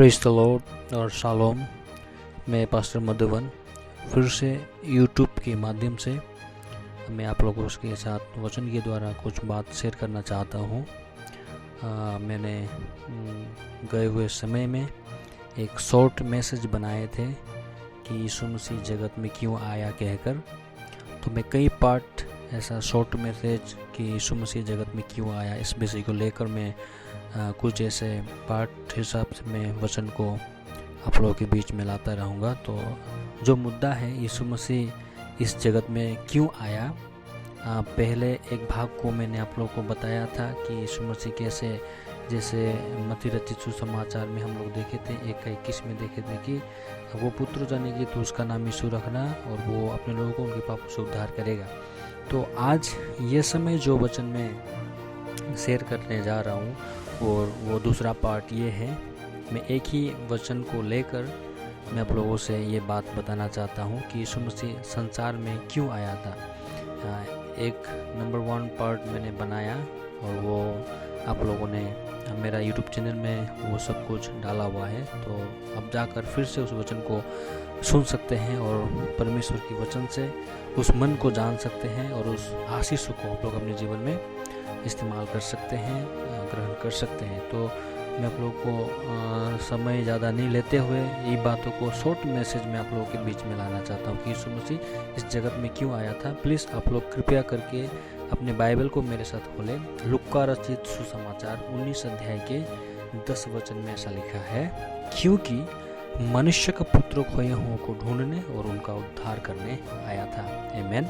Praise the Lord और shalom. मैं pastor मधुवन फिर से यूट्यूब के माध्यम से मैं आप लोगों के साथ वचन के द्वारा कुछ बात शेयर करना चाहता हूँ। मैंने गए हुए समय में एक शॉर्ट मैसेज बनाए थे कि यीशु मसीह जगत में क्यों आया कहकर। तो मैं कई पार्ट ऐसा शॉर्ट मैसेज कि यीशु मसीह जगत में क्यों आया इस विषय को लेकर मैं कुछ ऐसे पार्ट हिसाब से मैं वचन को आप लोगों के बीच में लाता रहूँगा। तो जो मुद्दा है यीशु मसीह इस जगत में क्यों आया, पहले एक भाग को मैंने आप लोगों को बताया था कि यीशु मसीह कैसे, जैसे मत्ती रचित सुसमाचार में हम लोग देखे थे 1:21 में देखे थे कि वो पुत्र जानेगी तो उसका नाम यीशु रखना और वो अपने लोगों को उनके पापों से उद्धार करेगा। तो आज ये समय जो वचन में शेयर करने जा रहा हूँ और वो दूसरा पार्ट ये है, मैं एक ही वचन को लेकर मैं आप लोगों से ये बात बताना चाहता हूँ कि यीशु मसीह संसार में क्यों आया था। एक नंबर 1 पार्ट मैंने बनाया और वो आप लोगों ने मेरा यूट्यूब चैनल में वो सब कुछ डाला हुआ है, तो अब जाकर फिर से उस वचन को सुन सकते हैं और परमेश्वर के वचन से उस मन को जान सकते हैं और उस आशीष को आप लोग अपने जीवन में इस्तेमाल कर सकते हैं, ग्रहण कर सकते हैं। तो मैं आप लोगों को समय ज़्यादा नहीं लेते हुए ये बातों को शॉर्ट मैसेज में आप लोगों के बीच में लाना चाहता हूँ कि यीशु मसीह इस जगत में क्यों आया था। प्लीज़ आप लोग कृपया करके अपने बाइबल को मेरे साथ खोलें। लुक्का रचित सुसमाचार 19 अध्याय के 10 वचन में ऐसा लिखा है, क्योंकि मनुष्य का पुत्र खोए हुओं को ढूंढने और उनका उद्धार करने आया था। आमीन।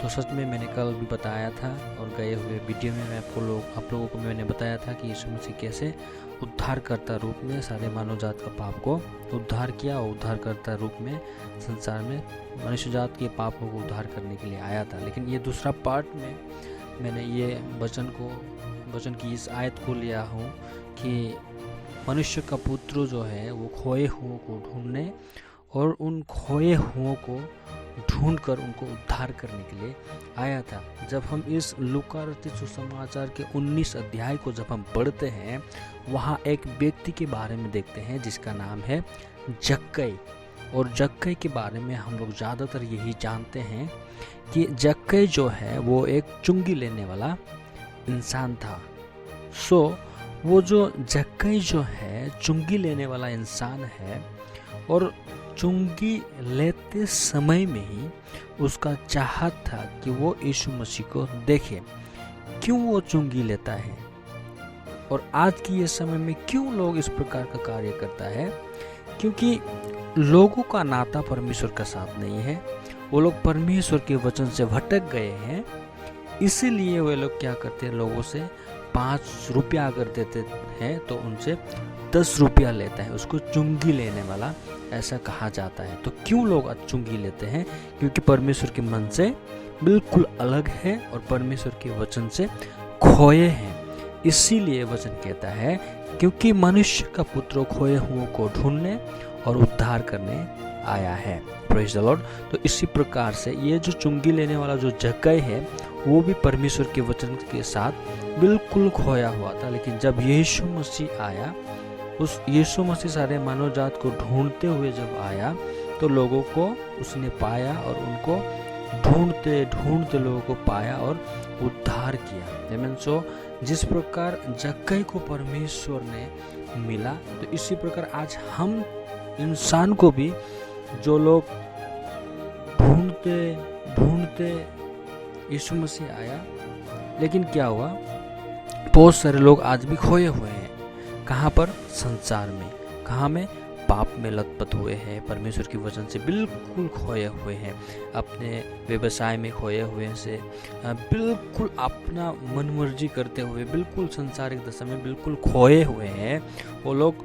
तो सच में मैंने कल भी बताया था और गए हुए वीडियो में मैं आप लोगों को मैंने बताया था कि यीशु मसीह कैसे उद्धारकर्ता रूप में सारे मानव जात का पाप को उद्धार किया और उद्धारकर्ता रूप में संसार में मनुष्य जात के पापों को उद्धार करने के लिए आया था। लेकिन ये दूसरा पार्ट में मैंने ये वचन की इस आयत को लिया हूँ कि मनुष्य का पुत्र जो है वो खोए हुओं को ढूंढने और उन खोए हुओं को ढूंढकर उनको उद्धार करने के लिए आया था। जब हम इस लूका रचित सुसमाचार के 19 अध्याय को जब हम पढ़ते हैं, वहाँ एक व्यक्ति के बारे में देखते हैं जिसका नाम है जक्कई। और जक्कई के बारे में हम लोग ज़्यादातर यही जानते हैं कि जक्कई जो है वो एक चुंगी लेने वाला इंसान था। वो जो जक्कई जो है चुंगी लेने वाला इंसान है और चुंगी लेते समय में ही उसका चाहत था कि वो यीशु मसीह को देखे। क्यों वो चुंगी लेता है और आज की ये समय में क्यों लोग इस प्रकार का कार्य करता है? क्योंकि लोगों का नाता परमेश्वर का साथ नहीं है। वो लोग परमेश्वर के वचन से भटक गए हैं, इसीलिए वे लोग क्या करते हैं, लोगों से 5 रुपया अगर देते हैं तो उनसे 10 रुपया लेता है। उसको चुंगी लेने वाला ऐसा कहा जाता है। तो क्यों लोग चुंगी लेते हैं? क्योंकि परमेश्वर के मन से बिल्कुल अलग है और परमेश्वर के वचन से खोए हैं। इसीलिए वचन कहता है, क्योंकि मनुष्य का पुत्र खोए हुओं को ढूंढने और उद्धार करने आया है। Praise the Lord. तो इसी प्रकार से ये जो चुंगी लेने वाला जो जक्कई है वो भी परमेश्वर के वचन के साथ बिल्कुल खोया हुआ था। लेकिन जब यीशु मसीह आया, उस यीशु मसीह सारे मानव जात को ढूंढते हुए जब आया तो लोगों को उसने पाया और उनको ढूंढते ढूंढते लोगों को पाया और उद्धार किया। आमीन। सो जिस प्रकार जक्कई को परमेश्वर ने मिला, तो इसी प्रकार आज हम इंसान को भी, जो लोग ढूंढते ढूंढते यीशु मसीह आया, लेकिन क्या हुआ, बहुत सारे लोग आज भी खोए हुए हैं। कहाँ पर? संसार में। कहाँ में? पाप में लतपत हुए हैं, परमेश्वर के वचन से बिल्कुल खोए हुए हैं, अपने व्यवसाय में खोए हुए से बिल्कुल अपना मनमर्जी करते हुए बिल्कुल संसारिक दशा में बिल्कुल खोए हुए हैं। वो लोग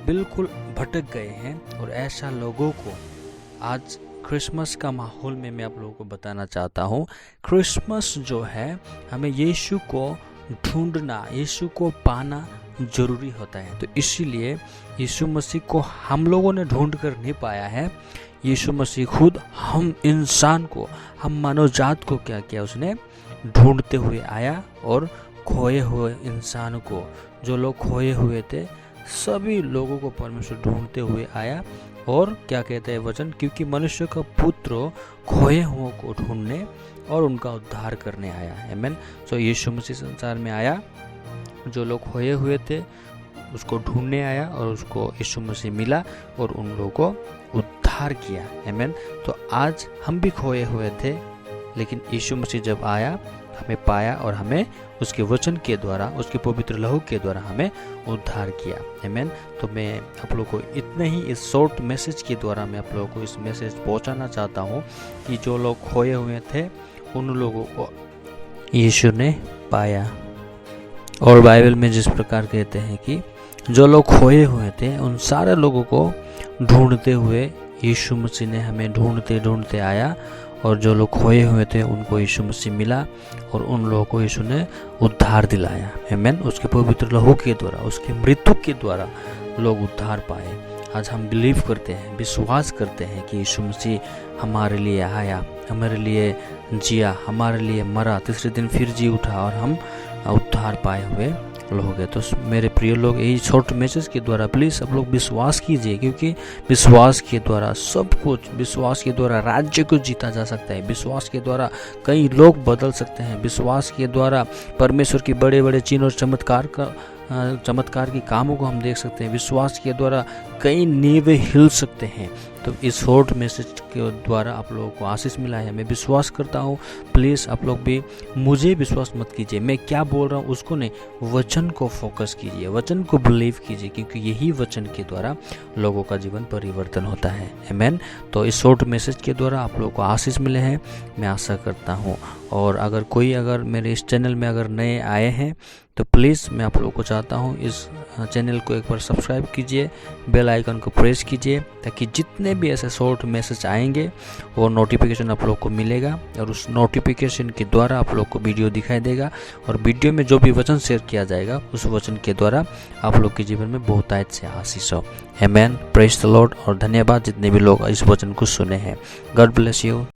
बिल्कुल भटक गए हैं। और ऐसा लोगों को आज क्रिसमस का माहौल में मैं आप लोगों को बताना चाहता हूँ। क्रिसमस जो है, हमें यीशु को ढूंढना, यीशु को पाना जरूरी होता है। तो इसीलिए यीशु मसीह को हम लोगों ने ढूंढ कर नहीं पाया है। यीशु मसीह खुद हम इंसान को, हम मानव जात को क्या किया, उसने ढूंढते हुए आया और खोए हुए इंसान को, जो लोग खोए हुए थे, सभी लोगों को परमेश्वर ढूंढते हुए आया। और क्या कहते हैं वचन, क्योंकि मनुष्य का पुत्र खोए हुओं को ढूंढने और उनका उद्धार करने आया। आमीन। सो यीशु मसीह संसार में आया, जो लोग खोए हुए थे उसको ढूंढने आया और उसको यीशु मसीह मिला और उन लोगों को उद्धार किया। आमीन। तो आज हम भी खोए हुए थे, लेकिन यीशु मसीह जब आया हमें पाया और हमें उसके वचन के द्वारा, उसके पवित्र लहू के द्वारा हमें उद्धार किया। आमीन। तो मैं आप लोगों को इतने ही इस शॉर्ट मैसेज के द्वारा मैं आप लोगों को इस मैसेज पहुंचाना चाहता हूँ कि जो लोग खोए हुए थे उन लोगों को यीशु ने पाया। और बाइबल में जिस प्रकार कहते हैं कि जो लोग खोए हुए थे उन सारे लोगों को ढूंढते हुए यीशु मसीह ने हमें ढूंढते ढूंढते आया, और जो लोग खोए हुए थे उनको यीशु मसीह मिला और उन लोगों को यीशु ने उद्धार दिलाया। आमीन। उसके पवित्र लहू के द्वारा, उसके मृत्यु के द्वारा लोग उद्धार पाए। आज हम बिलीव करते हैं, विश्वास करते हैं कि यीशु मसीह हमारे लिए आया, हमारे लिए जिया, हमारे लिए मरा, तीसरे दिन फिर जी उठा और हम उद्धार पाए हुए लोग हैं। तो मेरे प्रिय लोग, यही छोटे मैसेज के द्वारा प्लीज़ आप लोग विश्वास कीजिए, क्योंकि विश्वास के द्वारा सब कुछ, विश्वास के द्वारा राज्य को जीता जा सकता है, विश्वास के द्वारा कई लोग बदल सकते हैं, विश्वास के द्वारा परमेश्वर की बड़े बड़े चिन्ह और चमत्कार के कामों को हम देख सकते हैं, विश्वास के द्वारा कई नींवें हिल सकते हैं। तो इस शॉर्ट मैसेज के द्वारा आप लोगों को आशीष मिला है, मैं विश्वास करता हूँ। प्लीज़ आप लोग भी मुझे विश्वास मत कीजिए, मैं क्या बोल रहा हूँ उसको नहीं, वचन को फोकस कीजिए, वचन को बिलीव कीजिए, क्योंकि यही वचन के द्वारा लोगों का जीवन परिवर्तन होता है। आमीन। तो इस शॉर्ट मैसेज के द्वारा आप लोगों को आशीष मिले हैं, मैं आशा करता हूँ। और अगर मेरे इस चैनल में अगर नए आए हैं तो प्लीज़ मैं आप लोगों को चाहता हूँ इस चैनल को एक बार सब्सक्राइब कीजिए, बेल आइकन को प्रेस कीजिए, ताकि जितने भी ऐसे शॉर्ट मैसेज आएंगे वो नोटिफिकेशन आप लोग को मिलेगा, और उस नोटिफिकेशन के द्वारा आप लोग को वीडियो दिखाई देगा, और वीडियो में जो भी वचन शेयर किया जाएगा उस वचन के द्वारा आप लोग के जीवन में बहुतायत से आशीष हो। आमीन। Praise the Lord. और धन्यवाद जितने भी लोग इस वचन को सुने हैं। God bless you.